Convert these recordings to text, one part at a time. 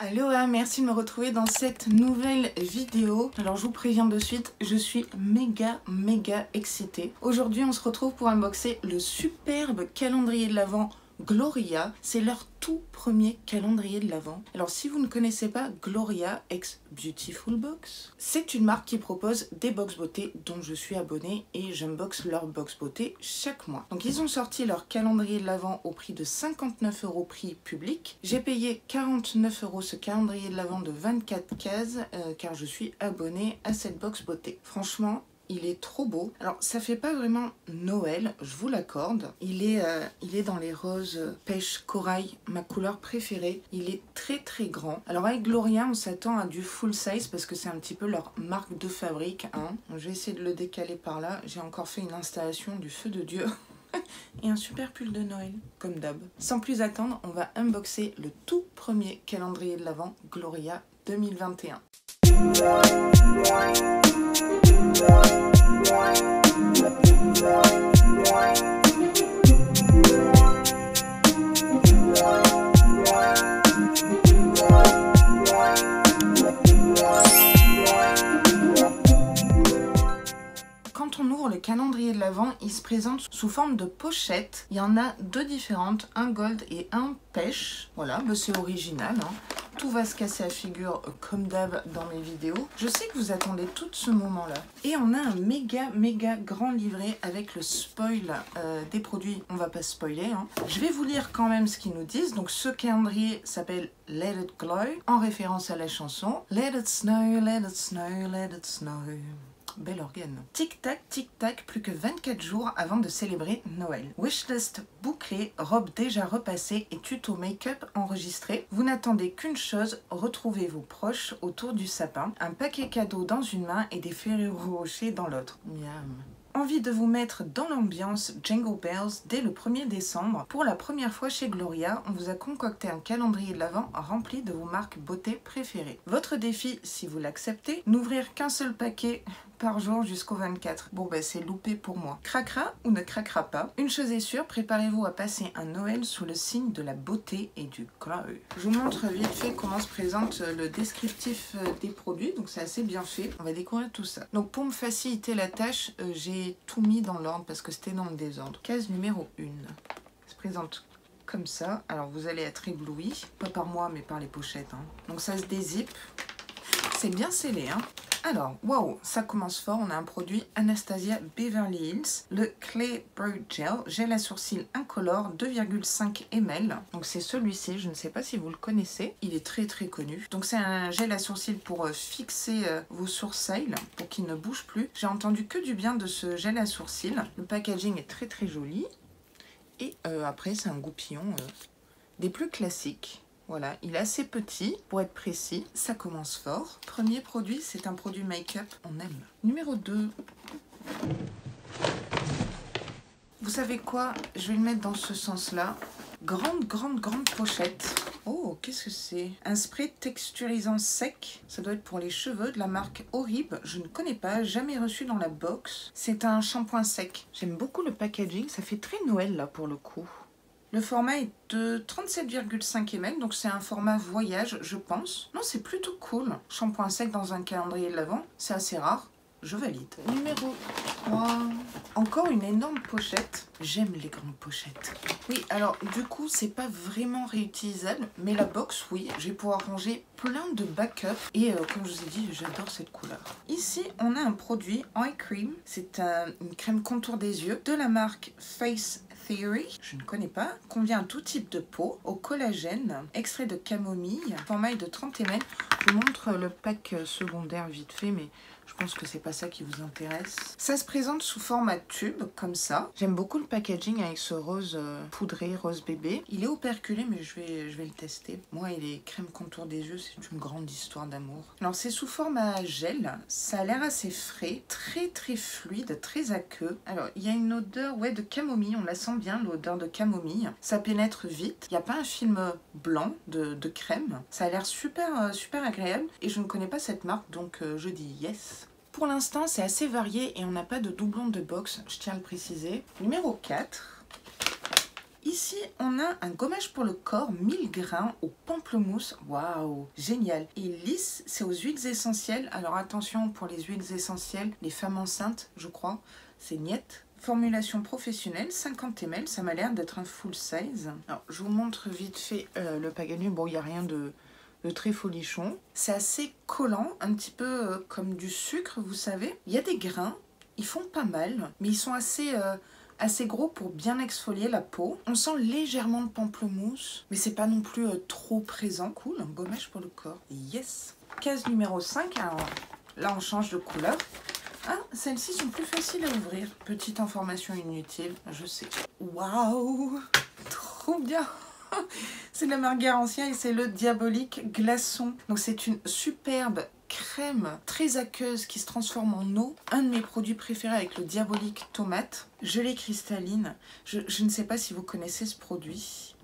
Aloha, merci de me retrouver dans cette nouvelle vidéo. Alors je vous préviens de suite, je suis méga excitée. Aujourd'hui on se retrouve pour unboxer le superbe calendrier de l'Avent Gloria. C'est leur tout premier calendrier de l'Avent. Alors si vous ne connaissez pas Gloria ex Beautiful Box, c'est une marque qui propose des box beauté dont je suis abonnée et j'unbox leur box beauté chaque mois. Donc ils ont sorti leur calendrier de l'Avent au prix de 59 € prix public. J'ai payé 49 € ce calendrier de l'Avent de 24 cases car je suis abonnée à cette box beauté. Franchement, il est trop beau. Alors, ça fait pas vraiment Noël, je vous l'accorde. Il est dans les roses pêche corail, ma couleur préférée. Il est très grand. Alors, avec Gloria, on s'attend à du full size parce que c'est un petit peu leur marque de fabrique. Hein. Je vais essayer de le décaler par là. J'ai encore fait une installation du feu de Dieu. Et un super pull de Noël, comme d'hab. Sans plus attendre, on va unboxer le tout premier calendrier de l'Avent Gloria 2021. Quand on ouvre le calendrier de l'Avent, il se présente sous forme de pochette. Il y en a deux différentes, un gold et un pêche. Voilà, c'est original. Hein. Tout va se casser à figure comme d'hab dans mes vidéos. Je sais que vous attendez tout ce moment-là. Et on a un méga grand livret avec le spoil des produits. On va pas spoiler. Hein. Je vais vous lire quand même ce qu'ils nous disent. Donc ce calendrier s'appelle Let It Glow, en référence à la chanson Let It Snow, Let It Snow, Let It Snow. Bel organe. Tic-tac, plus que 24 jours avant de célébrer Noël. Wishlist bouclée, robe déjà repassée et tuto make-up enregistré. Vous n'attendez qu'une chose, retrouvez vos proches autour du sapin. Un paquet cadeau dans une main et des Ferrero Rocher dans l'autre. Miam. Envie de vous mettre dans l'ambiance Jingle Bells dès le 1er décembre. Pour la première fois chez Gloria, on vous a concocté un calendrier de l'Avent rempli de vos marques beauté préférées. Votre défi, si vous l'acceptez, n'ouvrir qu'un seul paquet par jour jusqu'au 24. Bon c'est loupé pour moi. Craquera ou ne craquera pas. Une chose est sûre, préparez-vous à passer un Noël sous le signe de la beauté et du glow. Je vous montre vite fait comment se présente le descriptif des produits. Donc c'est assez bien fait. On va découvrir tout ça. Donc pour me faciliter la tâche, j'ai tout mis dans l'ordre parce que c'était dans le désordre. Case numéro 1. Se présente comme ça. Alors vous allez être ébloui. Pas par moi mais par les pochettes. Hein. Donc ça se dézippe. C'est bien scellé. Hein. Alors, waouh, ça commence fort. On a un produit Anastasia Beverly Hills, le Clay Brow Gel, gel à sourcils incolore, 2,5 ml. Donc c'est celui-ci, je ne sais pas si vous le connaissez. Il est très connu. Donc c'est un gel à sourcils pour fixer vos sourcils, pour qu'ils ne bougent plus. J'ai entendu que du bien de ce gel à sourcils. Le packaging est très joli. Et après, c'est un goupillon des plus classiques. Voilà, il est assez petit pour être précis. Ça commence fort. Premier produit, c'est un produit make-up. On aime. Numéro 2. Vous savez quoi? Je vais le mettre dans ce sens-là. Grande pochette. Oh, qu'est-ce que c'est? Un spray texturisant sec. Ça doit être pour les cheveux de la marque Horrible. Je ne connais pas, jamais reçu dans la box. C'est un shampoing sec. J'aime beaucoup le packaging. Ça fait très Noël là pour le coup. Le format est de 37,5 ml, donc c'est un format voyage, je pense. Non, c'est plutôt cool. Shampoing sec dans un calendrier de l'Avent, c'est assez rare. Je valide. Numéro 3. Encore une énorme pochette. J'aime les grandes pochettes. Oui, alors du coup, c'est pas vraiment réutilisable, mais la box, oui. Je vais pouvoir ranger plein de backup. Et comme je vous ai dit, j'adore cette couleur. Ici, on a un produit Eye Cream. C'est une crème contour des yeux de la marque Face Theory, je ne connais pas, convient à tout type de peau, au collagène, extrait de camomille, format de 30 ml. Je vous montre le pack secondaire vite fait, mais je pense que c'est pas ça qui vous intéresse. Ça se présente sous format tube, comme ça. J'aime beaucoup le packaging avec ce rose poudré, rose bébé. Il est operculé, mais je vais le tester. Moi, et les crèmes contour des yeux, c'est une grande histoire d'amour. Alors, c'est sous format gel. Ça a l'air assez frais, très fluide, très aqueux. Alors, il y a une odeur de camomille. On la sent bien, l'odeur de camomille. Ça pénètre vite. Il n'y a pas un film blanc de crème. Ça a l'air super agréable. Et je ne connais pas cette marque, donc je dis yes. Pour l'instant, c'est assez varié et on n'a pas de doublon de box, je tiens à le préciser. Numéro 4. Ici, on a un gommage pour le corps 1000 grains au pamplemousse. Waouh, génial. Et lisse, c'est aux huiles essentielles. Alors attention pour les huiles essentielles, les femmes enceintes, je crois, c'est niet. Formulation professionnelle, 50 ml, ça m'a l'air d'être un full size. Alors, je vous montre vite fait le packaging. Bon, il n'y a rien de très folichon. C'est assez collant, un petit peu comme du sucre, vous savez. Il y a des grains, ils font pas mal, mais ils sont assez gros pour bien exfolier la peau. On sent légèrement le pamplemousse, mais c'est pas non plus trop présent. Cool, un gommage pour le corps. Yes. Case numéro 5, alors là on change de couleur. Ah, celles-ci sont plus faciles à ouvrir. Petite information inutile, je sais. Waouh, trop bien. C'est de la marque Garancia et c'est le Diabolique Glaçon. Donc c'est une superbe crème très aqueuse qui se transforme en eau. Un de mes produits préférés avec le Diabolique Tomate. Gelée cristalline. Je ne sais pas si vous connaissez ce produit.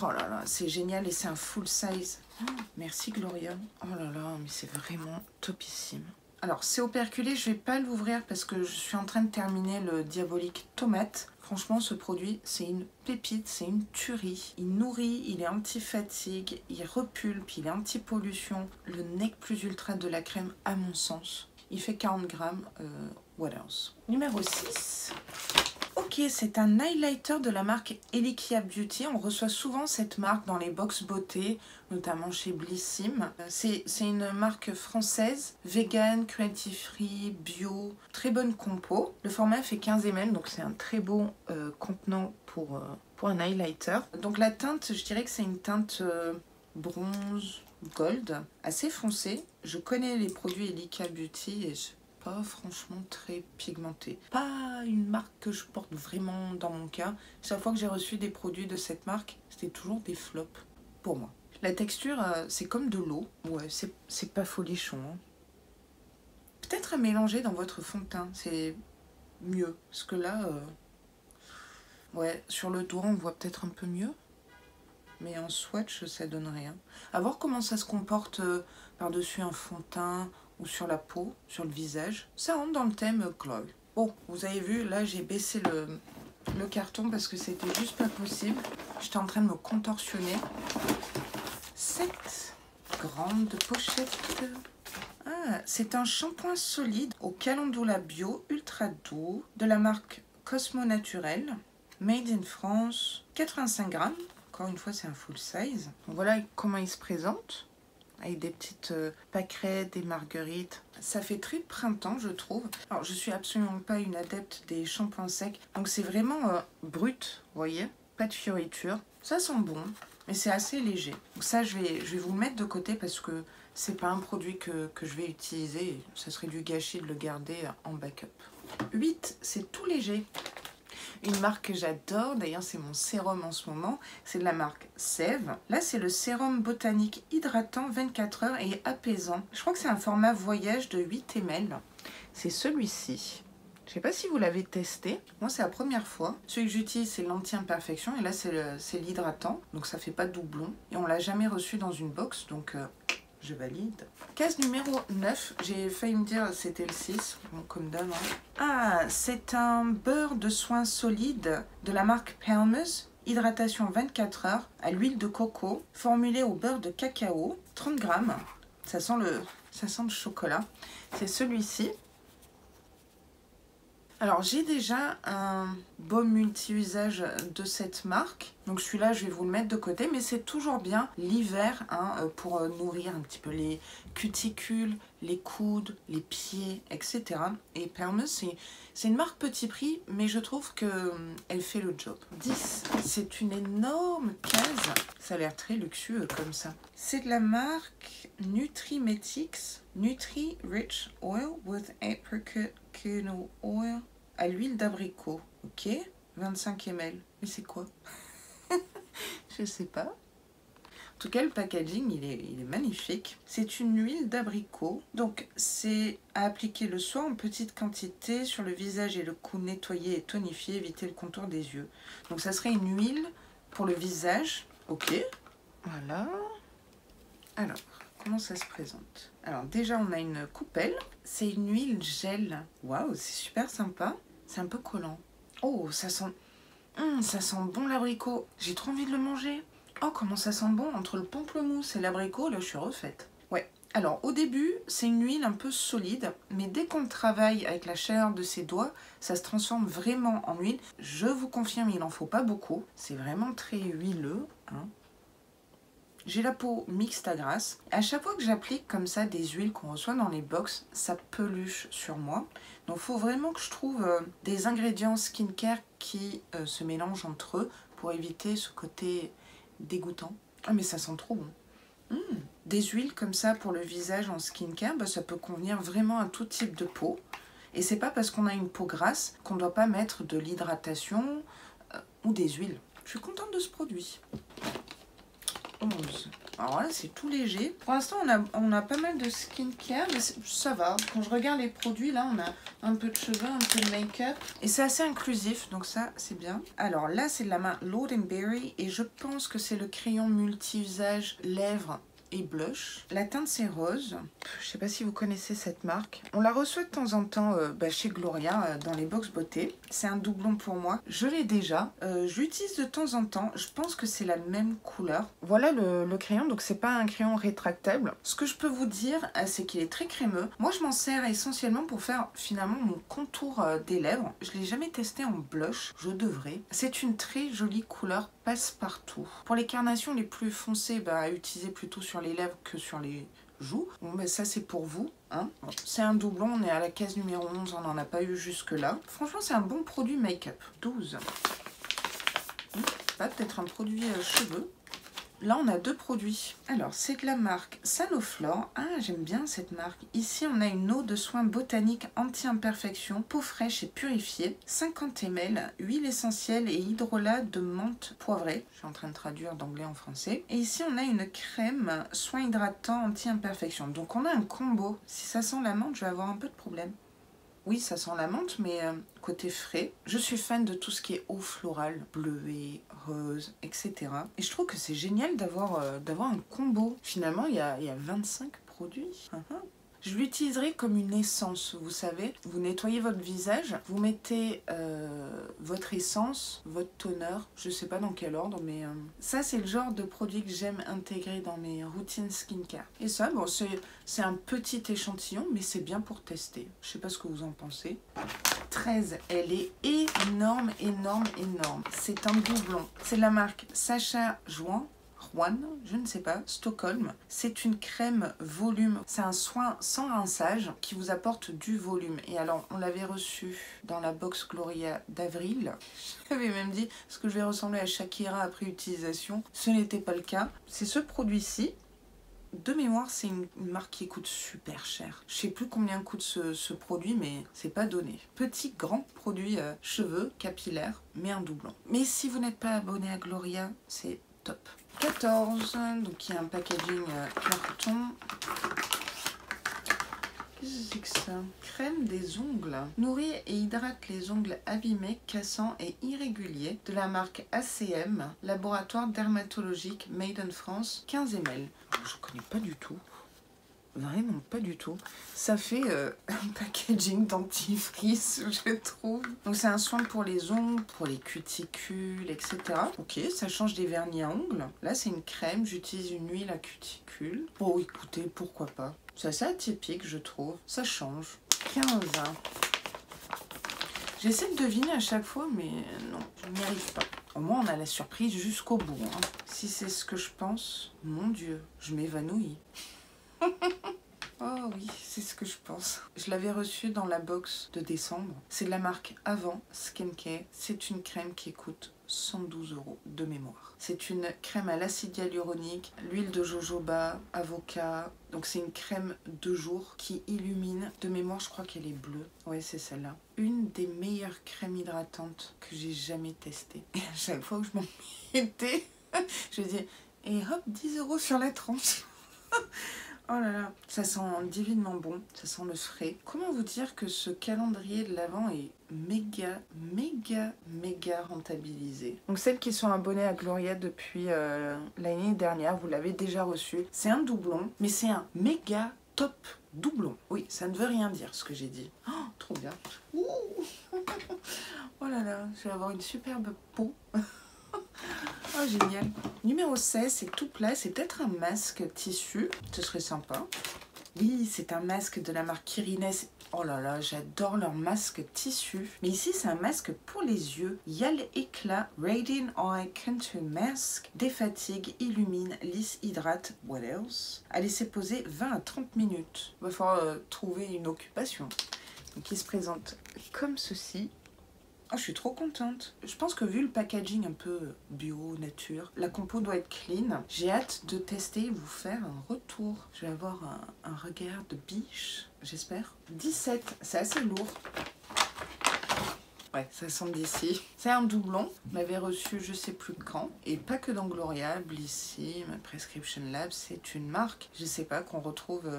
Oh là là, c'est génial et c'est un full size. Oh, merci Gloria. Oh là là, mais c'est vraiment topissime. Alors, c'est operculé, je ne vais pas l'ouvrir parce que je suis en train de terminer le Diabolique Tomate. Franchement, ce produit, c'est une pépite, c'est une tuerie. Il nourrit, il est anti-fatigue, il repulpe, il est anti-pollution. Le nec plus ultra de la crème, à mon sens. Il fait 40 grammes. What else? Numéro 6. Ok, c'est un highlighter de la marque Elikia Beauty. On reçoit souvent cette marque dans les box beauté, notamment chez Blissim. C'est une marque française, vegan, cruelty free, bio, très bonne compo. Le format fait 15 ml, donc c'est un très beau contenant pour un highlighter. Donc la teinte, je dirais que c'est une teinte bronze, gold, assez foncée. Je connais les produits Elikia Beauty et pas franchement très pigmenté. Pas une marque que je porte vraiment dans mon cas. Chaque fois que j'ai reçu des produits de cette marque, c'était toujours des flops pour moi. La texture, c'est comme de l'eau. Ouais, c'est pas folichon. Hein. Peut-être à mélanger dans votre fond de teint, c'est mieux. Parce que là, ouais, sur le doigt, on voit peut-être un peu mieux. Mais en swatch, ça donne rien. À voir comment ça se comporte par-dessus un fond de teint ou sur la peau, sur le visage. Ça rentre dans le thème glow. Bon, vous avez vu, là j'ai baissé le carton parce que c'était juste pas possible. J'étais en train de me contorsionner. Cette grande pochette. Ah, c'est un shampoing solide au calendula bio ultra doux de la marque Cosmo Naturel. Made in France, 85 grammes. Encore une fois, c'est un full size. Donc voilà comment il se présente. Avec des petites pâquerettes, des marguerites. Ça fait très printemps, je trouve. Alors, je suis absolument pas une adepte des shampoings secs. Donc, c'est vraiment brut, vous voyez. Pas de fioritures. Ça sent bon, mais c'est assez léger. Donc ça, je vais vous le mettre de côté parce que c'est pas un produit que je vais utiliser. Ça serait du gâchis de le garder en backup. 8, c'est tout léger. Une marque que j'adore, d'ailleurs c'est mon sérum en ce moment, c'est de la marque Sève. Là c'est le sérum botanique hydratant 24 heures et apaisant. Je crois que c'est un format voyage de 8 ml. C'est celui-ci. Je ne sais pas si vous l'avez testé. Moi c'est la première fois. Celui que j'utilise c'est l'anti-imperfection et là c'est l'hydratant. Donc ça fait pas de doublon. Et on l'a jamais reçu dans une box donc... je valide. Case numéro 9. J'ai failli me dire c'était le 6. Bon, comme d'hab. Hein. Ah, c'est un beurre de soin solide de la marque Palmer's. Hydratation 24 heures à l'huile de coco. Formulé au beurre de cacao. 30 grammes. Ça sent le chocolat. C'est celui-ci. Alors j'ai déjà un baume multi-usage de cette marque, donc celui-là je vais vous le mettre de côté, mais c'est toujours bien l'hiver hein, pour nourrir un petit peu les cuticules, les coudes, les pieds, etc. Et Palmer's, c'est une marque petit prix, mais je trouve qu'elle fait le job. 10, c'est une énorme case, ça a l'air très luxueux comme ça. C'est de la marque Nutrimetics, Nutri Rich Oil with Apricot Kernel Oil. À l'huile d'abricot, ok, 25 ml. Mais c'est quoi? Je sais pas. En tout cas, le packaging, il est magnifique. C'est une huile d'abricot. Donc, c'est à appliquer le soir en petite quantité sur le visage et le cou, nettoyer et tonifier, éviter le contour des yeux. Donc, ça serait une huile pour le visage. Ok, voilà. Alors, comment ça se présente? Alors, déjà, on a une coupelle. C'est une huile gel. Waouh, c'est super sympa. C'est un peu collant. Oh, ça sent... Ça sent bon l'abricot. J'ai trop envie de le manger. Oh, comment ça sent bon entre le pamplemousse et l'abricot. Là, je suis refaite. Ouais. Alors, au début, c'est une huile un peu solide, mais dès qu'on le travaille avec la chaleur de ses doigts, ça se transforme vraiment en huile. Je vous confirme, il n'en faut pas beaucoup. C'est vraiment très huileux. Hein. J'ai la peau mixte à grasse. À chaque fois que j'applique comme ça des huiles qu'on reçoit dans les box, ça peluche sur moi. Donc, il faut vraiment que je trouve des ingrédients skincare qui se mélangent entre eux pour éviter ce côté dégoûtant. Ah, mais ça sent trop bon. Des huiles comme ça pour le visage en skincare, bah, ça peut convenir vraiment à tout type de peau. Et c'est pas parce qu'on a une peau grasse qu'on ne doit pas mettre de l'hydratation ou des huiles. Je suis contente de ce produit. 11. Alors là, c'est tout léger. Pour l'instant, on a pas mal de skincare, mais ça va. Quand je regarde les produits, là, on a un peu de cheveux, un peu de make-up. Et c'est assez inclusif, donc ça, c'est bien. Alors là, c'est de la main Lord & Berry. Et je pense que c'est le crayon multi-usage lèvres et blush. La teinte, c'est rose. Je sais pas si vous connaissez cette marque. On la reçoit de temps en temps chez Gloria, dans les box beauté. C'est un doublon pour moi. Je l'ai déjà. Je l'utilise de temps en temps. Je pense que c'est la même couleur. Voilà le crayon. Donc, c'est pas un crayon rétractable. Ce que je peux vous dire, c'est qu'il est très crémeux. Moi, je m'en sers essentiellement pour faire finalement mon contour des lèvres. Je l'ai jamais testé en blush. Je devrais. C'est une très jolie couleur passe-partout. Pour les carnations les plus foncées, bah, utiliser plutôt sur les lèvres que sur les joues. Bon, bah, ça c'est pour vous. Hein. Bon, c'est un doublon, on est à la case numéro 11, on n'en a pas eu jusque là. Franchement, c'est un bon produit make-up. 12. Pas peut-être un produit cheveux. Là, on a deux produits. Alors, c'est de la marque Sanoflore. Ah, j'aime bien cette marque. Ici, on a une eau de soin botanique anti-imperfection, peau fraîche et purifiée, 50 ml, huile essentielle et hydrolat de menthe poivrée. Je suis en train de traduire d'anglais en français. Et ici, on a une crème soin hydratant anti-imperfection. Donc, on a un combo. Si ça sent la menthe, je vais avoir un peu de problème. Oui, ça sent la menthe, mais côté frais. Je suis fan de tout ce qui est eau florale, bleuée, rose, etc. Et je trouve que c'est génial d'avoir un combo. Finalement, il y a 25 produits. Je l'utiliserai comme une essence, vous savez. Vous nettoyez votre visage, vous mettez votre essence, votre toner, je sais pas dans quel ordre, mais ça c'est le genre de produit que j'aime intégrer dans mes routines skincare. Et ça, bon, c'est un petit échantillon, mais c'est bien pour tester. Je sais pas ce que vous en pensez. 13, elle est énorme, énorme, énorme. C'est un doublon. C'est de la marque Sacha Juan, je ne sais pas, Stockholm. C'est une crème volume. C'est un soin sans rinçage qui vous apporte du volume. Et alors, on l'avait reçu dans la box Gloria d'avril. J'avais même dit, est-ce que je vais ressembler à Shakira après utilisation? Ce n'était pas le cas. C'est ce produit-ci. De mémoire, c'est une marque qui coûte super cher. Je sais plus combien coûte ce produit, mais c'est pas donné. Petit, grand produit cheveux, capillaires, mais un doublon. Mais si vous n'êtes pas abonné à Gloria, c'est top. 14, donc il y a un packaging carton. Qu'est-ce que c'est que ça? Crème des ongles. Nourrit et hydrate les ongles abîmés, cassants et irréguliers de la marque ACM, laboratoire dermatologique made in France, 15 ml. Je connais pas du tout. Vraiment pas du tout. Ça fait un packaging dentifrice, je trouve. Donc c'est un soin pour les ongles, pour les cuticules, etc. Ok, ça change des vernis à ongles. Là c'est une crème, j'utilise une huile à cuticule. Bon écoutez, pourquoi pas. C'est assez atypique je trouve. Ça change. 15. J'essaie de deviner à chaque fois, mais non, je n'y arrive pas. Au moins on a la surprise jusqu'au bout. Hein. Si c'est ce que je pense, mon Dieu, je m'évanouis. Oh oui, c'est ce que je pense. Je l'avais reçu dans la box de décembre. C'est de la marque Avant Skincare. C'est une crème qui coûte 112 € de mémoire. C'est une crème à l'acide hyaluronique, l'huile de jojoba, avocat. Donc c'est une crème de jour qui illumine. De mémoire, je crois qu'elle est bleue. Ouais, c'est celle-là. Une des meilleures crèmes hydratantes que j'ai jamais testées. Et à chaque fois que je m'en mettais, je dis, et hop, 10 € sur la tranche. Oh là là, ça sent divinement bon, ça sent le frais. Comment vous dire que ce calendrier de l'Avent est méga rentabilisé. Donc celles qui sont abonnées à Gloria depuis l'année dernière, vous l'avez déjà reçu. C'est un doublon, mais c'est un méga top doublon. Oui, ça ne veut rien dire ce que j'ai dit. Oh, trop bien. Ouh. Oh là là, je vais avoir une superbe peau. Oh, génial. Numéro 16, c'est tout plat. C'est peut-être un masque tissu. Ce serait sympa. Oui, c'est un masque de la marque Kirines. Oh là là, j'adore leur masque tissu. Mais ici, c'est un masque pour les yeux. Yal Éclat Radiant Eye Contour Mask. Défatigue, illumine, lisse, hydrate. What else? À laisser poser 20 à 30 minutes. Il va falloir trouver une occupation. Donc, il se présente comme ceci. Oh, je suis trop contente. Je pense que vu le packaging un peu bio, nature, la compo doit être clean. J'ai hâte de tester et vous faire un retour. Je vais avoir un regard de biche, j'espère. 17, c'est assez lourd. Ouais, ça sent d'ici. C'est un doublon. On l'avait reçu je sais plus quand. Et pas que dans Gloria, Blissim, Prescription Lab, c'est une marque, je sais pas, qu'on retrouve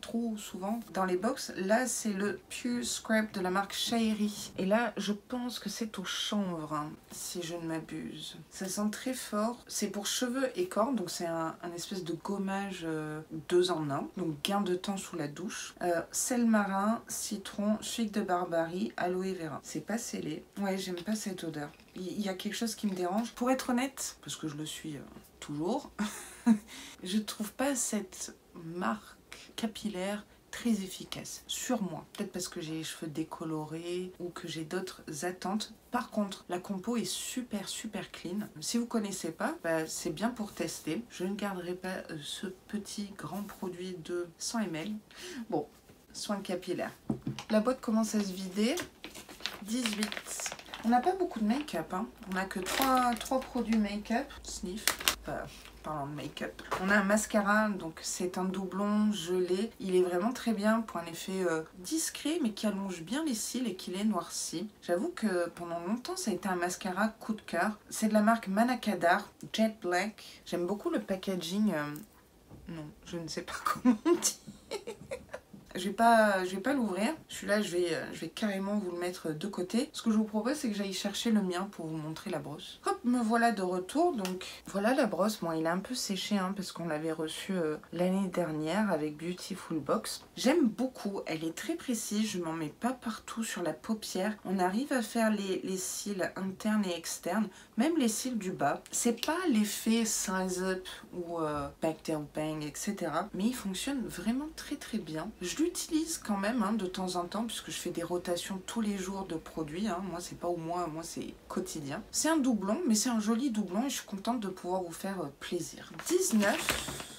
trop souvent dans les box. Là, c'est le Pure Scrap de la marque Shairi. Et là, je pense que c'est au chanvre, hein, si je ne m'abuse. Ça sent très fort. C'est pour cheveux et corps, donc c'est un espèce de gommage 2 en 1. Donc gain de temps sous la douche. Sel marin, citron, chic de barbarie, aloe vera. C'est pas scellé. Ouais, j'aime pas cette odeur. Il y a quelque chose qui me dérange. Pour être honnête, parce que je le suis toujours, je trouve pas cette marque capillaire très efficace sur moi. Peut-être parce que j'ai les cheveux décolorés ou que j'ai d'autres attentes. Par contre, la compo est super clean. Si vous connaissez pas, bah, c'est bien pour tester. Je ne garderai pas ce petit grand produit de 100 ml. Bon, soin capillaire. La boîte commence à se vider. 18. On n'a pas beaucoup de make-up, hein. On n'a que 3 produits make-up. Sniff. Parlant de make-up. On a un mascara, donc c'est un doublon gelé. Il est vraiment très bien pour un effet discret, mais qui allonge bien les cils et qui les noircit. J'avoue que pendant longtemps, ça a été un mascara coup de cœur. C'est de la marque Manakadar, Jet Black. J'aime beaucoup le packaging. Non, je ne sais pas comment on dit. Je vais pas l'ouvrir. Celui-là, je vais carrément vous le mettre de côté. Ce que je vous propose, c'est que j'aille chercher le mien pour vous montrer la brosse. Hop, me voilà de retour. Donc, voilà la brosse. Bon, il est un peu séché, hein, parce qu'on l'avait reçu l'année dernière avec Beautiful Box. J'aime beaucoup. Elle est très précise. Je m'en mets pas partout sur la paupière. On arrive à faire les cils internes et externes, même les cils du bas. C'est pas l'effet Size Up ou Back Down Bang, etc. Mais il fonctionne vraiment très bien. Je l'utilise quand même, hein, de temps en temps, puisque je fais des rotations tous les jours de produits, hein. Moi c'est pas au mois, moi c'est quotidien. C'est un doublon, mais c'est un joli doublon et je suis contente de pouvoir vous faire plaisir. 19.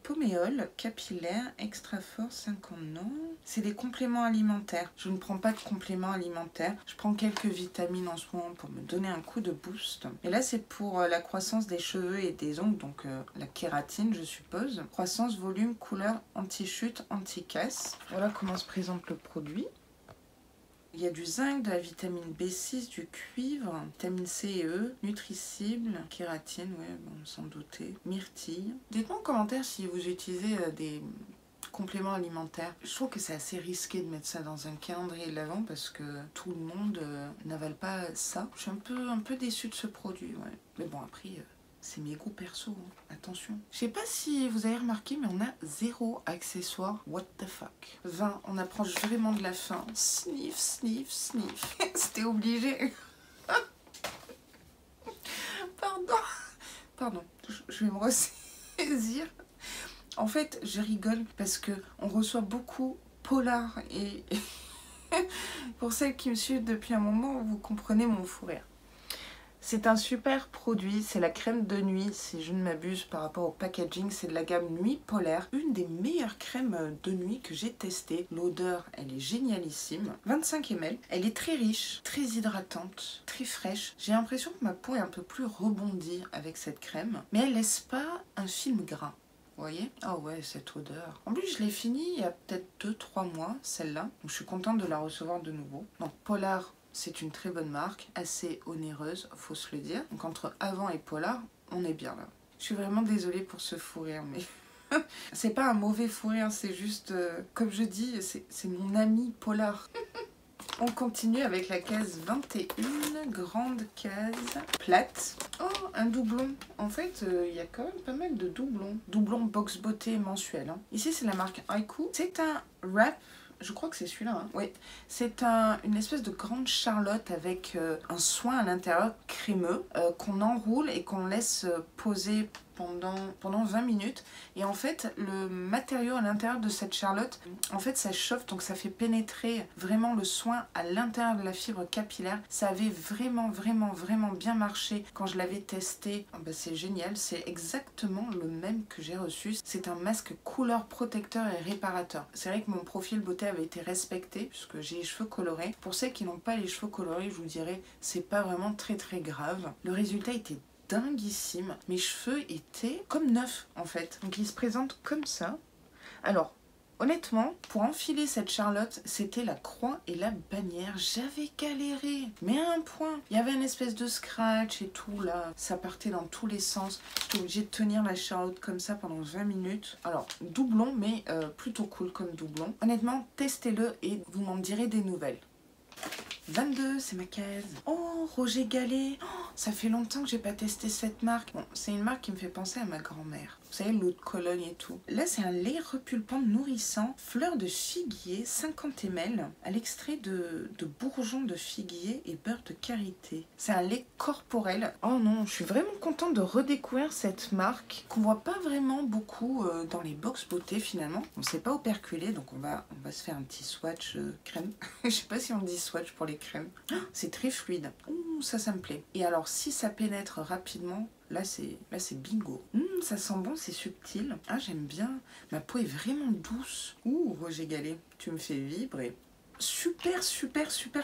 Poméol capillaire extra fort 50 ans. C'est des compléments alimentaires. Je ne prends pas de compléments alimentaires. Je prends quelques vitamines en ce moment pour me donner un coup de boost. Et là, c'est pour la croissance des cheveux et des ongles, donc la kératine, je suppose. Croissance, volume, couleur, anti-chute, anti-casse. Voilà comment se présente le produit. Il y a du zinc, de la vitamine B6, du cuivre, vitamine C et E, nutricible, kératine, ouais, bon, sans douter, myrtille. Dites-moi en commentaire si vous utilisez des compléments alimentaires. Je trouve que c'est assez risqué de mettre ça dans un calendrier de l'Avent parce que tout le monde n'avale pas ça. Je suis un peu déçue de ce produit, ouais. Mais bon, après... c'est mes goûts perso, hein. Attention. Je sais pas si vous avez remarqué, mais on a 0 accessoire. What the fuck. 20, on approche vraiment de la fin. Sniff, sniff, sniff. C'était obligé. Pardon, je vais me ressaisir. En fait, je rigole parce que on reçoit beaucoup Polar et pour celles qui me suivent depuis un moment, vous comprenez mon fou rire. C'est un super produit, c'est la crème de nuit, si je ne m'abuse par rapport au packaging, c'est de la gamme Nuit Polaire, une des meilleures crèmes de nuit que j'ai testées. L'odeur, elle est génialissime, 25 ml, elle est très riche, très hydratante, très fraîche. J'ai l'impression que ma peau est un peu plus rebondie avec cette crème, mais elle laisse pas un film gras. Vous voyez? Ah ouais, cette odeur. En plus, je l'ai finie il y a peut-être 2-3 mois, celle-là. Donc je suis contente de la recevoir de nouveau. Donc Polar, c'est une très bonne marque, assez onéreuse, faut se le dire. Donc entre Avant et Polar, on est bien là. Je suis vraiment désolée pour ce fou rire, mais c'est pas un mauvais fou rire, c'est juste, comme je dis, c'est mon ami Polar. On continue avec la case 21, grande case plate. Oh, un doublon. En fait, il y a quand même pas mal de doublons. Doublon box beauté mensuel, hein. Ici, c'est la marque Haiku. C'est un wrap Je crois que c'est celui-là. Hein. Oui, c'est une espèce de grande charlotte avec un soin à l'intérieur crémeux qu'on enroule et qu'on laisse poser pendant 20 minutes. Et en fait, le matériau à l'intérieur de cette charlotte, en fait, ça chauffe, donc ça fait pénétrer vraiment le soin à l'intérieur de la fibre capillaire. Ça avait vraiment bien marché quand je l'avais testé. Oh, bah, c'est génial, c'est exactement le même que j'ai reçu. C'est un masque couleur protecteur et réparateur. C'est vrai que mon profil beauté avait été respecté puisque j'ai les cheveux colorés. Pour ceux qui n'ont pas les cheveux colorés, je vous dirais, c'est pas vraiment très grave. Le résultat était dinguissime. Mes cheveux étaient comme neufs en fait. Donc ils se présentent comme ça. Alors, honnêtement, pour enfiler cette charlotte, c'était la croix et la bannière. J'avais galéré, mais à un point. Il y avait une espèce de scratch et tout là. Ça partait dans tous les sens. J'étais obligée de tenir la charlotte comme ça pendant 20 minutes. Alors, doublon, mais plutôt cool comme doublon. Honnêtement, testez-le et vous m'en direz des nouvelles. 22, c'est ma case. Oh, Roger Gallet. Oh, ça fait longtemps que j'ai pas testé cette marque. Bon, c'est une marque qui me fait penser à ma grand-mère. Vous savez, l'eau de Cologne et tout. Là, c'est un lait repulpant nourrissant, fleur de figuier, 50 ml, à l'extrait de bourgeons de figuier et beurre de karité. C'est un lait corporel. Oh non, je suis vraiment contente de redécouvrir cette marque qu'on voit pas vraiment beaucoup dans les box beauté finalement. On sait pas operculer, donc on va se faire un petit swatch crème. Je sais pas si on dit swatch pour les crèmes. Oh, c'est très fluide. Ouh, ça me plaît. Et alors, si ça pénètre rapidement, là c'est bingo. Ça sent bon, c'est subtil. Ah, j'aime bien. Ma peau est vraiment douce. Ouh, Roger Gallet, tu me fais vibrer. Super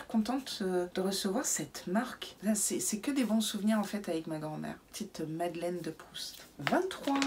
contente de recevoir cette marque. C'est que des bons souvenirs en fait avec ma grand-mère. Petite Madeleine de Proust. 23.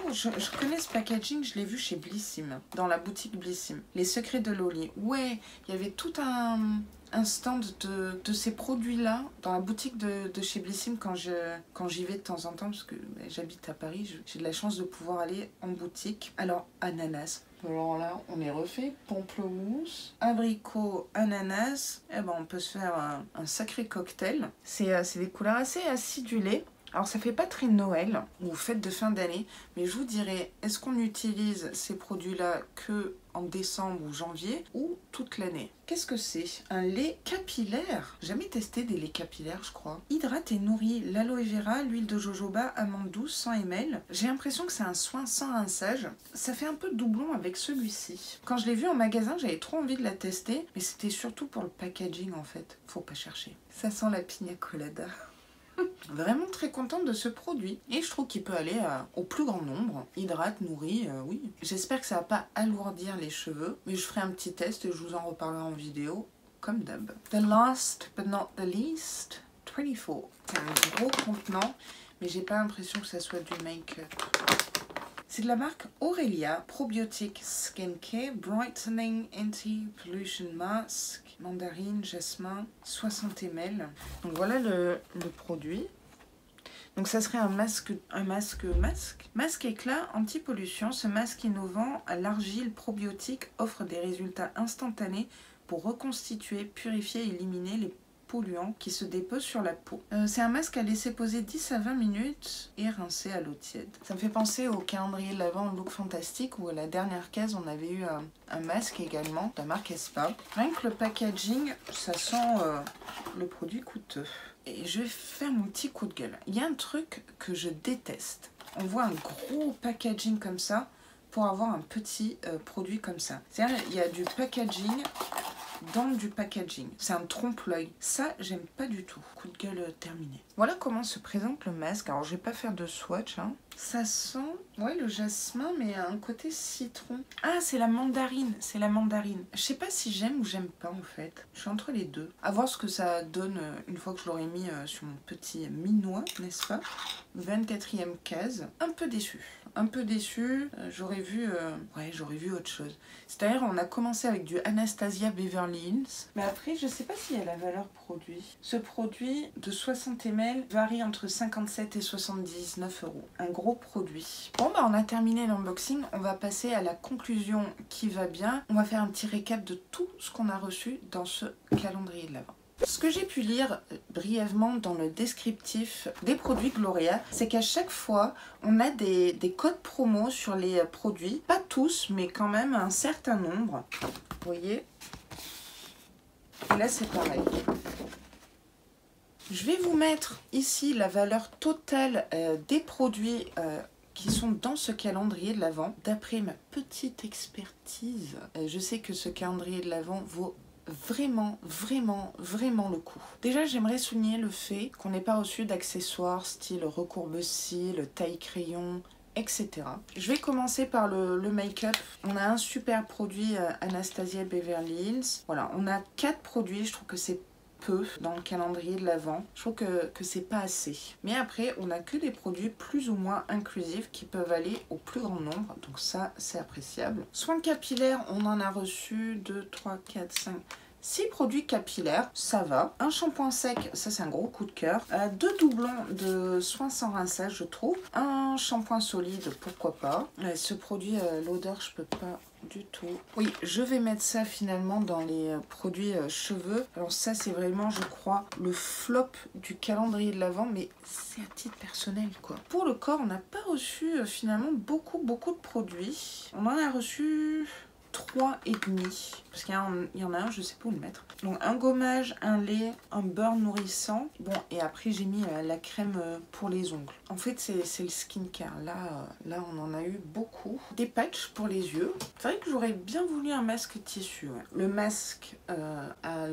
Oh, je connais ce packaging, je l'ai vu chez Blissim, dans la boutique Blissim. Les secrets de Loli. Ouais, il y avait tout un stand de ces produits-là dans la boutique de chez Blissim quand j'y vais de temps en temps, parce que j'habite à Paris, j'ai de la chance de pouvoir aller en boutique. Alors, ananas. Alors là, on est refait. Pamplemousse, abricot, ananas. Eh ben, on peut se faire un sacré cocktail. C'est des couleurs assez acidulées. Alors ça fait pas très Noël ou fête de fin d'année, mais je vous dirais, est-ce qu'on utilise ces produits-là que en décembre ou janvier ou toute l'année? Qu'est-ce que c'est? Un lait capillaire. Jamais testé des laits capillaires, je crois. Hydrate et nourrit l'aloe vera, l'huile de jojoba, amande douce, 100 ml. J'ai l'impression que c'est un soin sans rinçage. Ça fait un peu doublon avec celui-ci. Quand je l'ai vu en magasin, j'avais trop envie de la tester, mais c'était surtout pour le packaging en fait. Faut pas chercher. Ça sent la pina colada. Vraiment très contente de ce produit et je trouve qu'il peut aller au plus grand nombre. Hydrate, nourrit, oui. J'espère que ça va pas alourdir les cheveux, mais je ferai un petit test et je vous en reparlerai en vidéo comme d'hab. The last but not the least, 24. C'est un gros contenant, mais j'ai pas l'impression que ça soit du make-up. C'est de la marque Aurelia Probiotic Skincare Brightening Anti-Pollution Mask, mandarine, jasmin, 60 ml. Donc voilà le produit. Donc ça serait un masque éclat anti-pollution. Ce masque innovant à l'argile probiotique offre des résultats instantanés pour reconstituer, purifier et éliminer les polluants qui se déposent sur la peau. C'est un masque à laisser poser 10 à 20 minutes et rincer à l'eau tiède. Ça me fait penser au calendrier de l'Avent Look Fantastique où à la dernière case on avait eu un masque également de la marque Espa. Rien que le packaging, ça sent le produit coûteux. Et je vais faire mon petit coup de gueule. Il y a un truc que je déteste. On voit un gros packaging comme ça pour avoir un petit produit comme ça. C'est-à-dire il y a du packaging dans du packaging. C'est un trompe-l'œil. Ça, j'aime pas du tout. Coup de gueule terminé. Voilà comment se présente le masque. Alors, je vais pas faire de swatch. Hein. Ça sent, ouais, le jasmin, mais un côté citron. Ah, c'est la mandarine. C'est la mandarine. Je sais pas si j'aime ou j'aime pas, en fait. Je suis entre les deux. À voir ce que ça donne une fois que je l'aurai mis sur mon petit minois, n'est-ce pas? 24e case. Un peu déçu. Un peu déçu. J'aurais vu autre chose. C'est-à-dire, on a commencé avec du Anastasia Beverly Hills. Mais après, je sais pas s'il y a la valeur produit. Ce produit de 60 ml varie entre 57 et 79 €. Un gros produit. Bon, bah, on a terminé l'unboxing. On va passer à la conclusion qui va bien. On va faire un petit récap de tout ce qu'on a reçu dans ce calendrier de l'Avent. Ce que j'ai pu lire brièvement dans le descriptif des produits Gloria, c'est qu'à chaque fois, on a des codes promo sur les produits. Pas tous, mais quand même un certain nombre. Vous voyez? Et là, c'est pareil. Je vais vous mettre ici la valeur totale des produits qui sont dans ce calendrier de l'Avent. D'après ma petite expertise, je sais que ce calendrier de l'Avent vaut vraiment le coup. Déjà, j'aimerais souligner le fait qu'on n'ait pas reçu d'accessoires style recourbe-cils, taille-crayon, etc. Je vais commencer par le make-up. On a un super produit Anastasia Beverly Hills. Voilà, on a 4 produits. Je trouve que c'est peu dans le calendrier de l'Avent. Je trouve que c'est pas assez. Mais après, on n'a que des produits plus ou moins inclusifs qui peuvent aller au plus grand nombre. Donc ça, c'est appréciable. Soins capillaires, on en a reçu 2, 3, 4, 5... 6 produits capillaires, ça va. Un shampoing sec, ça c'est un gros coup de cœur. 2 doublons de soins sans rinçage, je trouve. Un shampoing solide, pourquoi pas. Ce produit, l'odeur, je peux pas du tout. Oui, je vais mettre ça finalement dans les produits cheveux. Alors ça, c'est vraiment, je crois, le flop du calendrier de l'Avent, mais c'est à titre personnel, quoi. Pour le corps, on n'a pas reçu finalement beaucoup de produits. On en a reçu 3,5 parce qu'il y en a un, je sais pas où le mettre. Donc un gommage, un lait, un beurre nourrissant. Bon, et après j'ai mis la crème pour les ongles. En fait, c'est le skincare. Là, on en a eu beaucoup. Des patchs pour les yeux. C'est vrai que j'aurais bien voulu un masque tissu. Ouais. Le masque à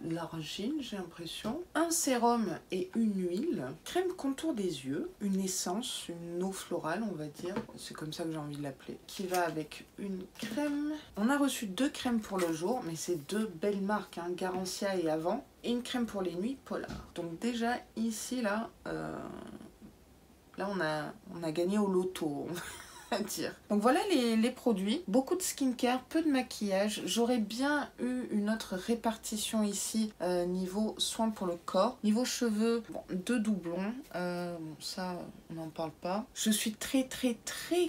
l'argile, j'ai l'impression. Un sérum et une huile. Crème contour des yeux. Une essence, une eau florale, on va dire. C'est comme ça que j'ai envie de l'appeler. Qui va avec une crème. On a reçu 2 crèmes pour le jour, mais c'est 2 belles marques, hein, Garancia et Avant. Et une crème pour les nuits, Polar. Donc déjà, ici, là, on a gagné au loto. À dire. Donc voilà les produits, beaucoup de skincare, peu de maquillage. J'aurais bien eu une autre répartition ici niveau soins pour le corps. Niveau cheveux, bon, 2 doublons, bon, ça on n'en parle pas. Je suis très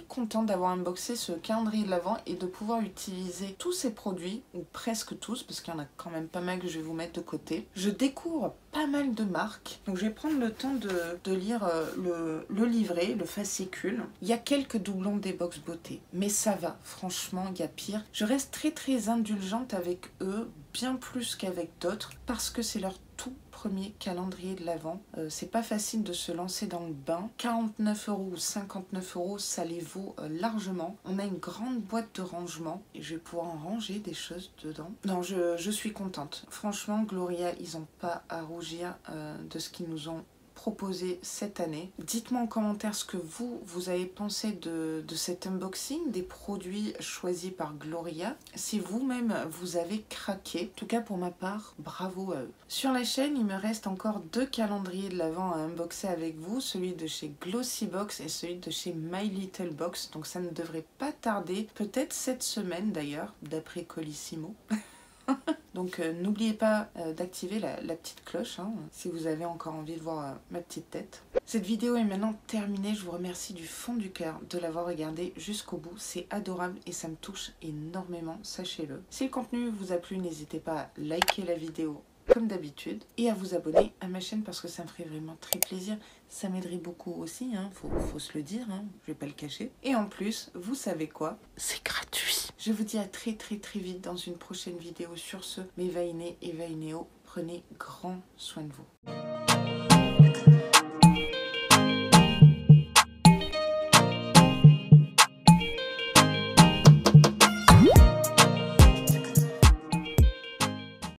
contente d'avoir unboxé ce calendrier de l'Avent et de pouvoir utiliser tous ces produits, ou presque tous, parce qu'il y en a quand même pas mal que je vais vous mettre de côté. Je découvre pas mal de marques, donc je vais prendre le temps de lire le livret, le fascicule. Il y a quelques doublons des box beauté, mais ça va, franchement, il y a pire. Je reste très indulgente avec eux, bien plus qu'avec d'autres, parce que c'est leur tout premier calendrier de l'Avent. C'est pas facile de se lancer dans le bain. 49 € ou 59 €, ça les vaut largement. On a une grande boîte de rangement et je vais pouvoir en ranger des choses dedans. Non, je suis contente. Franchement, Gloria, ils n'ont pas à rougir de ce qu'ils nous ont proposé cette année. Dites-moi en commentaire ce que vous avez pensé de cet unboxing, des produits choisis par Gloria. Si vous-même vous avez craqué, en tout cas pour ma part, bravo à eux. Sur la chaîne, il me reste encore 2 calendriers de l'Avent à unboxer avec vous, celui de chez Glossybox et celui de chez My Little Box, donc ça ne devrait pas tarder, peut-être cette semaine d'ailleurs, d'après Colissimo. Donc n'oubliez pas d'activer la petite cloche hein, si vous avez encore envie de voir ma petite tête. Cette vidéo est maintenant terminée. Je vous remercie du fond du cœur de l'avoir regardée jusqu'au bout. C'est adorable et ça me touche énormément, sachez-le. Si le contenu vous a plu, n'hésitez pas à liker la vidéo comme d'habitude et à vous abonner à ma chaîne parce que ça me ferait vraiment très plaisir. Ça m'aiderait beaucoup aussi, hein, faut se le dire, hein, je vais pas le cacher. Et en plus, vous savez quoi? C'est gratuit. Je vous dis à très vite dans une prochaine vidéo. Sur ce, mes Vainé et Vainéo, prenez grand soin de vous.